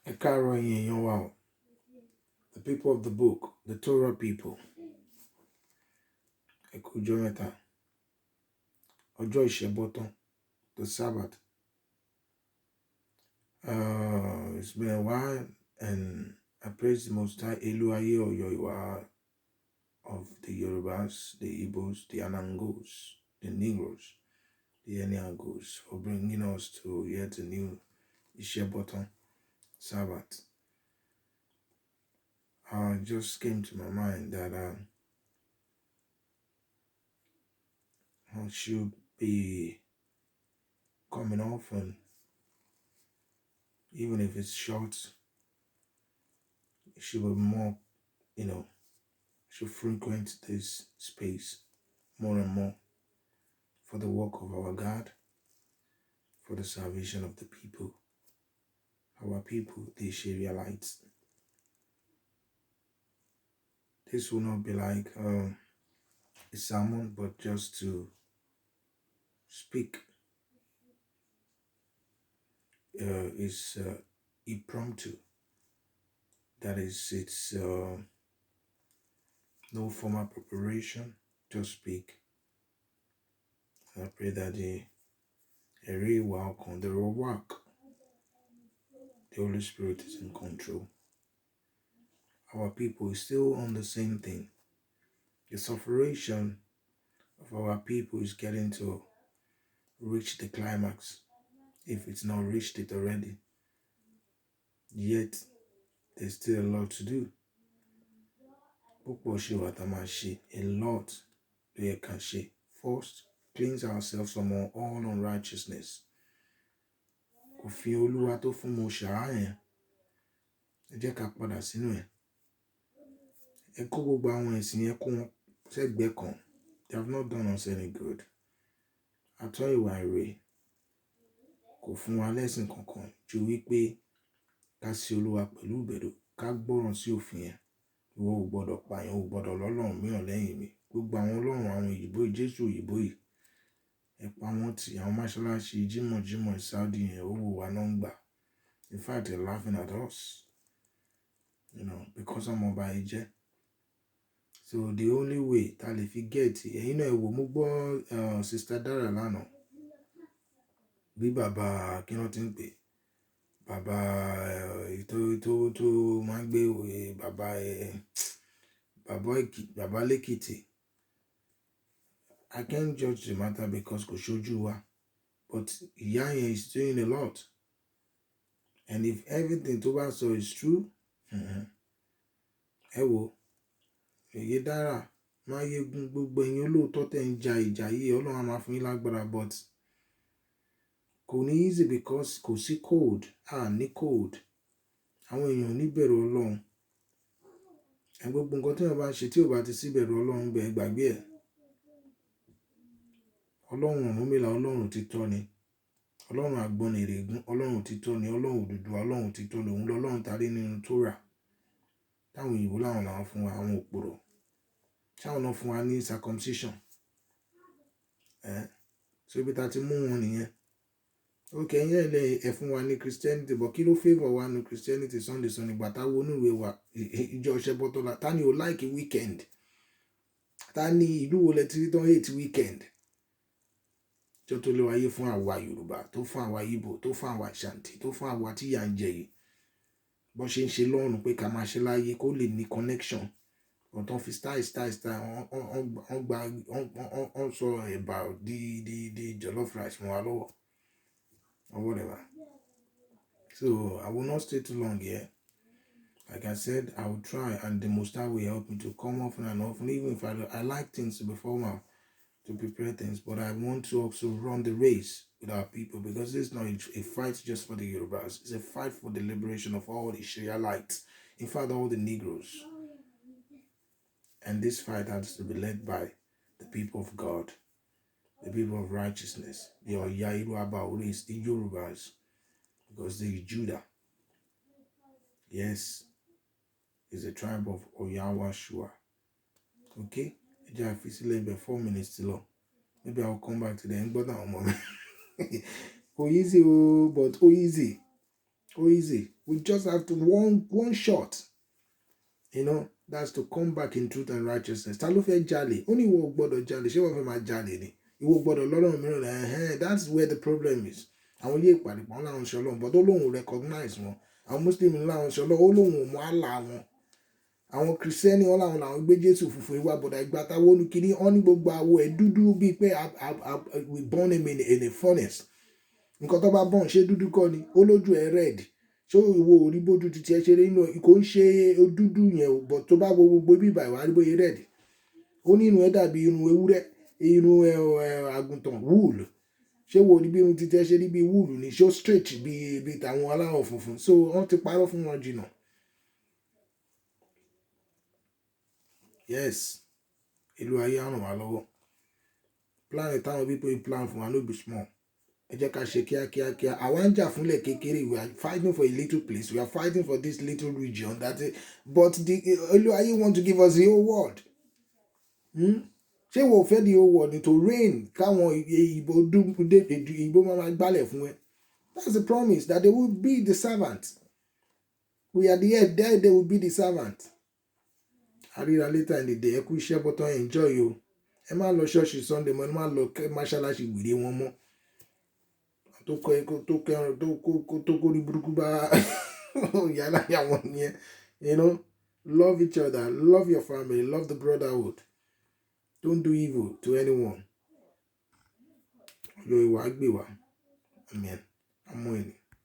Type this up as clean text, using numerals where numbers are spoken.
Ekaro yin wow. The people of the book, the Torah people. Ekujometa. Ojo Isheboton, the Sabbath. It's been a while, and I praise the Most High OYOIWA of the Yorubas, the Igbos, the Anangos, the Negroes, the Eniagos for bringing us to yet a new Isheboton Sabbath. It just came to my mind that I should be coming often, even if it's short. It should be more, should frequent this space more and more for the work of our God, for the salvation of the people, our people, the Israelites. This will not be like a sermon, but just to speak. Is impromptu. That is, it's no formal preparation, just speak. I pray that the real work on the raw work, the Holy Spirit is in control. Our people is still on the same thing. The sufferation of our people is getting to reach the climax, if it's not reached it already. Yet, there's still a lot to do. A lot we can share. First, cleanse ourselves from all unrighteousness. Òfin Olúwa tó fún mo ṣàá yẹn, ẹ jẹ́ ká padà sínú ẹ̀. Ẹ kó gbogbo àwọn ẹ̀sìn yẹn kó wọn sẹ́gbẹ̀ẹ́ kan. They have not done us any good. OYOIWA kò fún wa lẹ́sìn kankan ju wípé ká sí Olúwa pẹ̀lú ìbẹ̀rù, ká gbọ́ràn sí òfin yẹn. Ìwọ ò gbọ́dọ̀ pààyàn, ò gbọ́dọ̀ lọ́lọ́run mìíràn lẹ́yìn mi. Gbogbo àwọn ọlọ́run àwọn òyìnbó Jésù òyìnbó yìí, ẹ pa wọ́n tì. Àwọn mọ́ṣáláṣí jímọ̀ Saudi yẹn owó wa náà ń gbà. In fact, they're laughing at us, because ọmọ ọba yìí jẹ́. So the only way ta lè fi get ẹ̀yin náà ẹ wò, mo gbọ́ Sister Dara lánàá bí bàbá kí wọ́n ti ń pè, bàbá tó máa ń gbé bàbá lẹ́kìtì. I can't judge the matter because kò ṣojú wa, but ìyá yẹn is doing a lot, and if everything tó bá sọ is true, ẹ wò, èyí dára máa yegun gbogbo ẹ̀yin olóòótọ́ tẹ̀ ń ja ìjà yìí, Ọlọ́run á máa fún yín lágbára, but kò ní easy because kò sí code, ní code. Àwọn èèyàn ní bẹ̀rù Ọlọ́run. Ẹ gbogbo nǹkan tí wọ́n bá ṣe tí ò bá ti sí bẹ̀rù Ọlọ́run bẹ̀ gbàgbé ẹ̀. Ọlọ́run Ọ̀rúnmìlà Ọlọ́run òtítọ́ ni. Ọlọ́run Àgbọnnìrègún Ọlọ́run òtítọ́ ni. Ọlọ́run Odùduwà Ọlọ́run òtítọ́ ni. Òun lọ́lọ́run tarí nínú Tórà. Táwọn òyìnbó làwọn fún wa, àwọn òpùrọ́. Táwọn náà fún wa ní circumcision. So ibi tá ti mú wọn nìyẹn. Okay, ẹ fún wa ní Christianity, but kí ló favor wa ní Christianity Sunday ìgbà táwọn onúwèé wa ìjọ Ṣẹbọtọ́lá. Ta ni ò like weekend? Ta ni ìlú wo lẹ ti rí tán hate weekend? Jọ tó lé wáyé fún àwa Yorùbá, tó fún àwa Ìgbò, tó fún àwa Ashanti, tó fún àwa tí yà ń jẹ yìí. Bó ṣe ń ṣe lọ́run pé ká máa ṣe láyé kó lè ní connection. Ọ̀tọ̀ fi style on sọ ẹ̀bà di jollof rice mọ́ wa lọ́wọ́. Or whatever. So I will not stay too long here. Like I said, I will try, and the Most High will help me to come often and often, even if I like things to be formal, to prepare things, but I want to also run the race with our people, because this is not a fight just for the Yorubas. It's a fight for the liberation of all the Israelites, in fact, all the Negroes. And this fight has to be led by the people of God, the people of righteousness, the OYOIWA, the Yorubas, because they are Judah. Yes, it's a tribe of Oyawashua. Okay? If it's 4 minutes too long, maybe I'll come back to the end, but now, moment. Easy, but easy. Oh, easy. We just have to one shot. You know, that's to come back in truth and righteousness. Ta ló fẹ́ jalè? Ó ní ìwọ gbọ́dọ̀ jalè. Ṣé wọ́n fẹ́ máa jalè ni? Ìwọ gbọ́dọ̀ lọ́rọ̀ mìíràn. That's where the problem is. Àwọn ilé ìpàdé pọ̀ láwọn ṣe Ọlọ́run, but ó lóun recognize wọn. Àwọn Muslim láwọn ṣe Ọlọ́run, ó lóun ò mọ àlà wọn. Àwọn Kristẹni wọn làwọn gbé Jésù funfun ìwà bọ̀dà ìgbà táwọn olùkíní wọn ní gbogbo àwọ̀ ẹ̀ dúdú bíi pé we born him in a furnace. Nǹkan tó bá bọ̀n ṣé dúdú kọ́ ni? Ó lójú ẹ̀ red. So ìwọ ò rí bójú ti tiẹ̀ ṣe rí inú kò ń ṣe dúdú yẹn o, but tó bá wo gbogbo bíbà ìwà rí bóyá red. Ó ní irun ẹ̀ dàbí irun ewúrẹ́, irun àgùntàn wool. Ṣé wo rí bí irun ti tiẹ̀ ṣe rí bí wool ni? Ṣé ó straight bí tàwọn aláwọ̀ funfun? So wọ́n ti parọ́ fún wọn jìnnà. Yes, ìlú ayé á ràn wá lọ́wọ́. Plan táwọn people plan fún wa no be small. Ẹ jẹ́ ká ṣe kíákíá. Àwa ń jà fúnlẹ̀ kékeré. We are fighting for a little place. We are fighting for this little region. But the ìlú ayé want to give us the whole world. Ṣé wo fẹ́ the whole world to reign? Káwọn ìbò máa gbálẹ̀ fún ẹ. That's the promise that they will be the servant. We are the head. They will be the servant. Àríra later in the day. Ẹ kú iṣẹ́ bọ́tọ̀ enjoy you. Ẹ má lọ ṣọ́ọ̀ṣì Sunday mọ́. Ẹ má lọ mọ́ṣáláṣí wèrè wọn mọ́. Tó kórí burúkú bá yàrá yàwọn yẹn. You know, love each other, love your family, love the brotherhood. Don't do evil to anyone. OYOIWA gbé wa. Amen. Amen.